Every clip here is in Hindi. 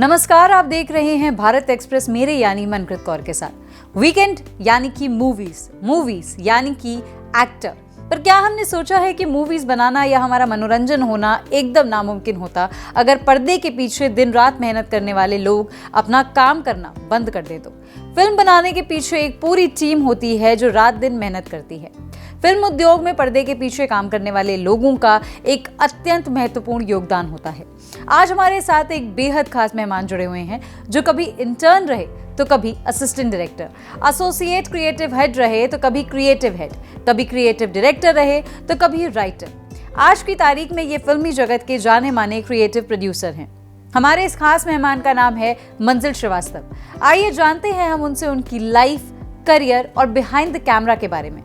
नमस्कार, आप देख रहे हैं भारत एक्सप्रेस मेरे यानी मनकृत कौर के साथ। वीकेंड यानी कि मूवीज यानी कि एक्टर। पर क्या हमने सोचा है कि मूवीज बनाना या हमारा मनोरंजन होना एकदम नामुमकिन होता अगर पर्दे के पीछे दिन रात मेहनत करने वाले लोग अपना काम करना बंद कर दे तो? फिल्म बनाने के पीछे एक पूरी टीम होती है जो रात दिन मेहनत करती है। फिल्म उद्योग में पर्दे के पीछे काम करने वाले लोगों का एक अत्यंत महत्वपूर्ण योगदान होता है। आज हमारे साथ एक बेहद खास मेहमान जुड़े हुए हैं जो कभी इंटर्न रहे तो कभी assistant director, associate creative head रहे तो कभी क्रिएटिव हेड, कभी क्रिएटिव डायरेक्टर रहे तो कभी राइटर। आज की तारीख में ये फिल्मी जगत के जाने माने क्रिएटिव प्रोड्यूसर हैं। हमारे इस खास मेहमान का नाम है मंजिल श्रीवास्तव। आइए जानते हैं हम उनसे उनकी लाइफ, करियर और बिहाइंड द कैमरा के बारे में।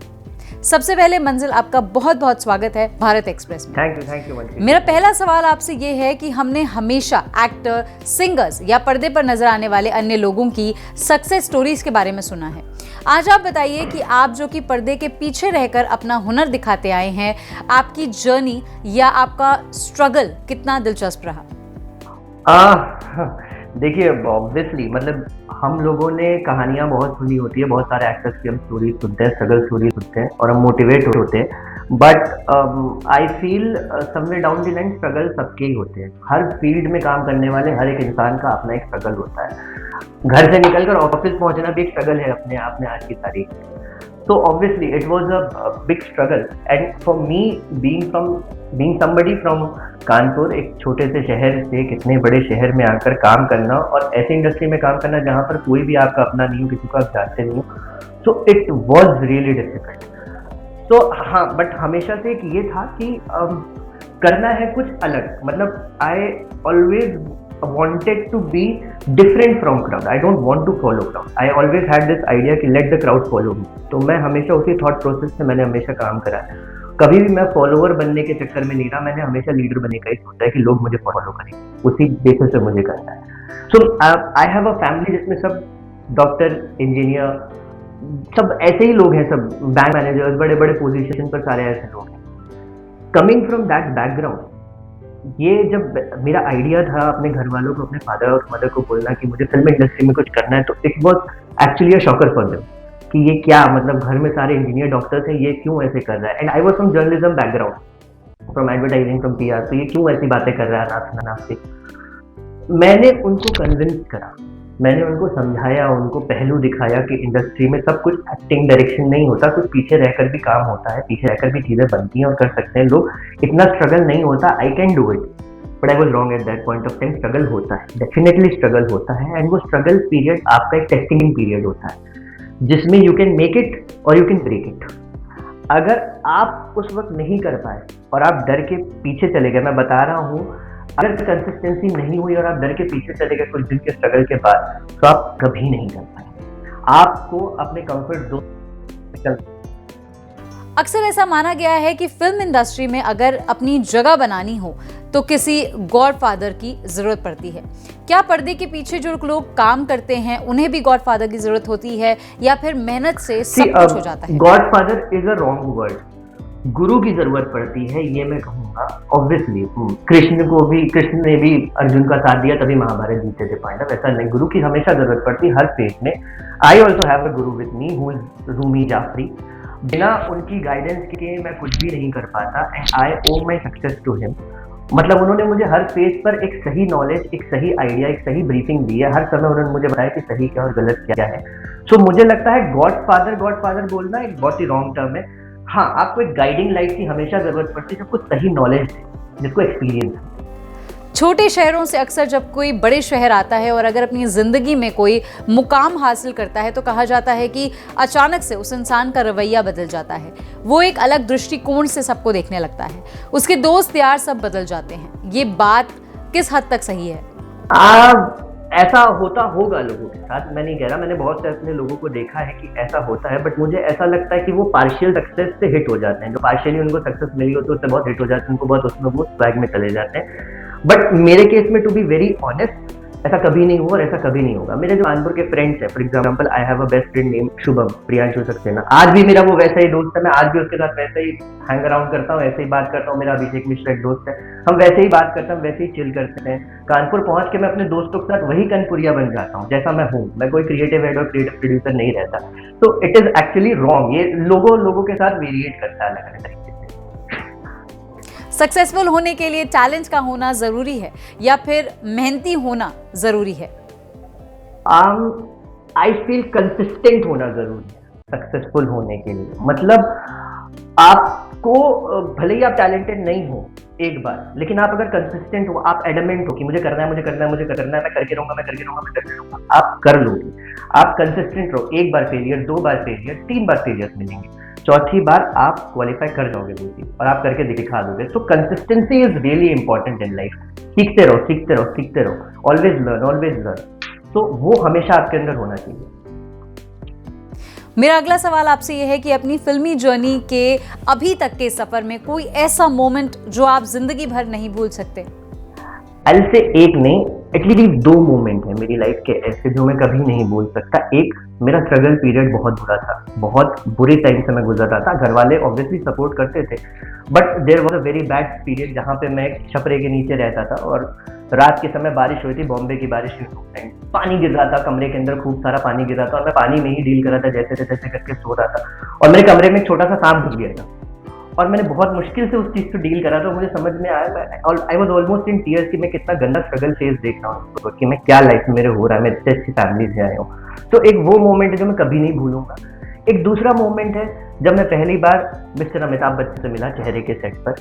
सबसे पहले मंजिल, आपका बहुत बहुत स्वागत है भारत एक्सप्रेस में। Thank you. मेरा पहला सवाल आपसे ये है कि हमने हमेशा एक्टर, सिंगर्स या पर्दे पर नजर आने वाले अन्य लोगों की सक्सेस स्टोरीज के बारे में सुना है। आज आप बताइए कि आप जो कि पर्दे के पीछे रहकर अपना हुनर दिखाते आए हैं, आपकी जर्नी या आपका स्ट्रगल कितना दिलचस्प रहा? देखिए, ऑब्वियसली मतलब हम लोगों ने कहानियाँ बहुत सुनी होती है, बहुत सारे एक्टर्स की हम स्टोरी सुनते हैं, स्ट्रगल स्टोरी सुनते हैं और हम मोटिवेट होते हैं। But I feel somewhere down the line struggle सबके ही होते हैं। हर फील्ड में काम करने वाले हर एक इंसान का अपना एक स्ट्रगल होता है। घर से निकलकर ऑफिस पहुंचना भी एक स्ट्रगल है अपने आप में आज की तारीख में। So obviously it was a big struggle, and for me being somebody from Kanpur, एक छोटे से शहर से कितने बड़े शहर में आकर काम करना और ऐसे इंडस्ट्री में काम करना जहाँ पर कोई भी आपका अपना नहीं हो, किसी को आप जानते नहीं हो, so it was really difficult. तो हाँ, बट हमेशा से एक ये था कि करना है कुछ अलग। मतलब I always wanted to be different from crowd. I don't want to follow crowd. I always had this idea कि let the crowd follow me. तो मैं हमेशा उसी थॉट प्रोसेस से मैंने हमेशा काम करा है। कभी भी मैं फॉलोवर बनने के चक्कर में नहीं रहा। मैंने हमेशा लीडर बनने का ही सोचा है कि लोग मुझे फॉलो करें, उसी बेसिस से मुझे करना है। सो आई हैव अ फैमिली जिसमें सब डॉक्टर, इंजीनियर, सब ऐसे ही लोग हैं, सब बैंक मैनेजर्स, बड़े बड़े पोजिशन पर सारे ऐसे लोग हैं। कमिंग फ्रॉम दैट बैकग्राउंड, ये जब मेरा आइडिया था अपने घर वालों को, अपने फादर और मदर को बोलना कि मुझे फिल्म इंडस्ट्री में कुछ करना है, तो it was actually a shocker for them कि ये क्या, मतलब घर में सारे इंजीनियर, डॉक्टर्स हैं, ये क्यों ऐसे कर रहा है। And I was from journalism background, from advertising, from PR, तो ये क्यों ऐसी बातें कर रहा है अनाप से। मैंने उनको कन्विंस करा, मैंने उनको समझाया, उनको पहलू दिखाया कि इंडस्ट्री में सब कुछ एक्टिंग, डायरेक्शन नहीं होता, कुछ पीछे रहकर भी काम होता है, पीछे रहकर भी चीज़ें बनती हैं और कर सकते हैं लोग। इतना स्ट्रगल नहीं होता, I can do it. But I was wrong at that point of time. Struggle होता है, डेफिनेटली स्ट्रगल होता है। एंड वो स्ट्रगल पीरियड आपका एक टेस्टिंग पीरियड होता है जिसमें यू कैन मेक इट और यू कैन ब्रेक इट। अगर आप उस वक्त नहीं कर पाए और आप डर के पीछे चले गए, मैं बता रहा हूँ, अगर कंसिस्टेंसी नहीं हुई और आप डर के पीछे चले गए कुछ दिन के स्ट्रगल के बाद, तो आप कभी नहीं कर पाए। आपको अपने कंफर्ट जोन। अक्सर ऐसा माना गया है कि फिल्म इंडस्ट्री में अगर अपनी जगह बनानी हो तो किसी गॉडफादर की जरूरत पड़ती है। क्या पर्दे के पीछे जो लोग काम करते हैं उन्हें भी गॉडफादर की जरूरत होती है या फिर मेहनत से सब कुछ हो जाता है? Godfather is a wrong word. गुरु की जरूरत पड़ती है, ये मैं कहूँगा। ऑब्वियसली कृष्ण ने भी अर्जुन का साथ दिया, तभी महाभारत जीते थे पांडव। ऐसा नहीं, गुरु की हमेशा जरूरत पड़ती है हर फेज में। I also have a guru with me who is Rumi Jafri. बिना उनकी गाइडेंस के मैं कुछ भी नहीं कर पाता and I owe my success to him. मतलब उन्होंने मुझे हर फेज पर एक सही नॉलेज, एक सही आइडिया, एक सही ब्रीफिंग दी है। हर समय उन्होंने मुझे बताया कि सही क्या और गलत क्या है। सो मुझे लगता है गॉडफादर बोलना एक बहुत ही रॉन्ग टर्म है। हाँ, आपको एक गाइडिंग लाइट की हमेशा जरूरत पड़ती है, सबको सही नॉलेज है, जिसको एक्सपीरियंस है। छोटे शहरों से अक्सर जब कोई बड़े शहर आता है और अगर अपनी ज़िंदगी में कोई मुकाम हासिल करता है तो कहा जाता है कि अचानक से उस इंसान का रवैया बदल जाता है। वो एक अलग दृष्टिकोण से सबको देखने लगता है, उसके दोस्त यार सब बदल जाते हैं। ये बात किस हद तक सही है? ऐसा होता होगा लोगों के साथ, मैं नहीं कह रहा। मैंने बहुत से अपने लोगों को देखा है कि ऐसा होता है, बट मुझे ऐसा लगता है कि वो पार्शियल सक्सेस से हिट हो जाते हैं। जो पार्शियली उनको सक्सेस मिली होती है उससे बहुत हिट हो जाते हैं, उनको बहुत उसमें वो स्वैग में चले जाते हैं। बट मेरे केस में, टू बी वेरी ऑनेस्ट, ऐसा कभी नहीं हुआ और ऐसा कभी नहीं होगा। मेरे जो कानपुर के फ्रेंड्स हैं, for example I have a best friend name Shubham Priyanshu Saxena, आज भी मेरा वो वैसा ही दोस्त है, मैं आज भी उसके साथ वैसे ही हैंग अराउंड करता हूँ, ऐसे ही बात करता हूँ। मेरा अभिषेक मिश्रा एक दोस्त है, हम वैसे ही बात करते हैं, वैसे ही चिल करते हैं। कानपुर पहुंच के मैं अपने दोस्तों के साथ वही कनपुरिया बन जाता हूँ जैसा मैं हूँ। मैं कोई क्रिएटिव हेड और क्रिएटिव प्रोड्यूसर नहीं रहता। तो इट इज एक्चुअली रॉन्ग, ये लोगों के साथ वेरिएट करता है अलग अलग तरीके से। सक्सेसफुल होने के लिए टैलेंट का होना जरूरी है या फिर मेहनती होना जरूरी है? आई फील कंसिस्टेंट होना जरूरी है सक्सेसफुल होने के लिए। मतलब आपको भले ही आप टैलेंटेड नहीं हो एक बार, लेकिन आप अगर कंसिस्टेंट हो, आप एडमेंट हो कि मुझे करना है, मुझे करना है, मुझे करना है, मैं करके रहूंगा, मैं करके रहूंगा, मैं करके रहूंगा, आप कर लोगे। आप कंसिस्टेंट रहो, एक बार फेलियर, 2 बार फेलियर, 3 बार फेलियर मिलेंगे, चौथी बार आप क्वालिफाई कर जाओगे वो चीज और आप करके दिखा दोगे। तो consistency is really important in life. सीखते रहो, सीखते रहो, सीखते रहो, ऑलवेज लर्न, ऑलवेज लर्न। तो वो हमेशा आपके अंदर होना चाहिए। मेरा अगला सवाल आपसे यह है कि अपनी फिल्मी जर्नी के अभी तक के सफर में कोई ऐसा मोमेंट जो आप जिंदगी भर नहीं भूल सकते? एल से एक नहीं, एटलीस्ट 2 मोमेंट है मेरी लाइफ के ऐसे जो मैं कभी नहीं भूल सकता। एक, मेरा स्ट्रगल पीरियड बहुत बुरा था, बहुत बुरे टाइम से मैं गुजर रहा था। घर वाले ऑब्वियसली सपोर्ट करते थे, but there was a very bad period जहाँ पे मैं एक छपरे के नीचे रहता था और रात के समय बारिश हुई थी, बॉम्बे की बारिश, पानी गिर रहा था कमरे के अंदर, खूब सारा पानी गिर रहा था और मैं पानी में ही डील कर रहा था, जैसे तैसे करके सो रहा था और मेरे कमरे में एक छोटा सा सांप घुस गया था और मैंने बहुत मुश्किल से उस चीज को डील करा। तो मुझे समझ में आया, I was almost in tears कि मैं कितना गंदा स्ट्रगल फेस देख रहा हूँ, कि मैं क्या लाइफ में मेरे हो रहा है, मैं इतनी अच्छी फैमिली से आया हूँ। तो एक वो मोमेंट है जो मैं कभी नहीं भूलूंगा। एक दूसरा मोमेंट है जब मैं पहली बार मिस्टर अमिताभ बच्चन से मिला चेहरे के सेट पर,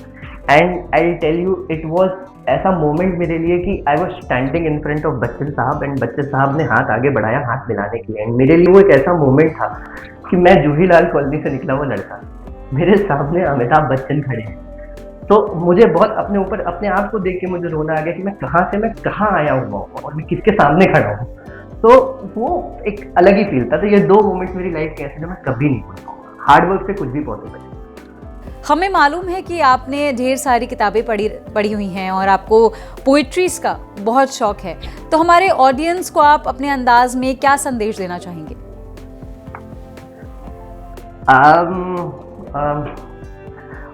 and I tell you it was ऐसा मोमेंट मेरे लिए कि I was standing in front of Bachchan sahab and Bachchan साहब ने हाथ आगे बढ़ाया हाथ मिलाने के लिए, एंड मेरे लिए वो एक ऐसा मोमेंट था कि मैं जूहीलाल कॉलोनी से निकला हुआ लड़का, मेरे सामने अमिताभ बच्चन खड़े हैं। तो मुझे बहुत अपने ऊपर अपने आप को देख के मुझे रोना आ गया कि मैं कहाँ आया हुआ हूँ और मैं किसके सामने खड़ा हूँ। तो वो एक अलग ही फील था। तो ये 2 मोमेंट्स मेरी लाइफ के ऐसे जो मैं कभी नहीं भूल पाऊंगा। हार्ड वर्क से कुछ भी पॉसिबल है। हमें मालूम है कि आपने ढेर सारी किताबें पढ़ी हुई हैं और आपको पोइट्रीज का बहुत शौक है, तो हमारे ऑडियंस को आप अपने अंदाज में क्या संदेश देना चाहेंगे?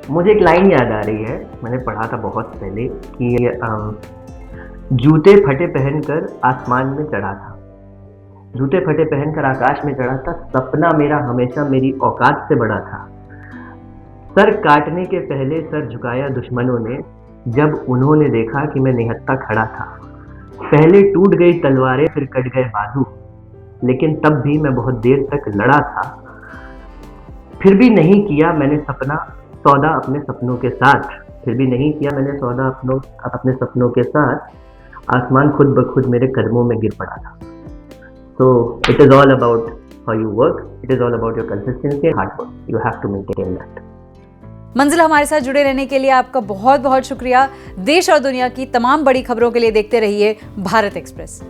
मुझे एक लाइन याद आ रही है, मैंने पढ़ा था बहुत पहले कि जूते फटे पहनकर आसमान में चढ़ा था, जूते फटे पहनकर आकाश में चढ़ा था, सपना मेरा हमेशा मेरी औकात से बड़ा था। सर काटने के पहले सर झुकाया दुश्मनों ने, जब उन्होंने देखा कि मैं निहत्था खड़ा था। पहले टूट गई तलवारें फिर कट गए बाजू, लेकिन तब भी मैं बहुत देर तक लड़ा था। फिर भी नहीं किया मैंने सौदा अपने सपनों के साथ, फिर भी नहीं किया मैंने सौदा अपने सपनों के साथ। आसमान खुद ब खुद मेरे कदमों में गिर पड़ा था। So it is all about how you work. It is all about your consistency and hard work. You have to maintain that. मंजिल, हमारे साथ जुड़े रहने के लिए आपका बहुत बहुत शुक्रिया। देश और दुनिया की तमाम बड़ी खबरों के लिए देखते रहिए भारत एक्सप्रेस।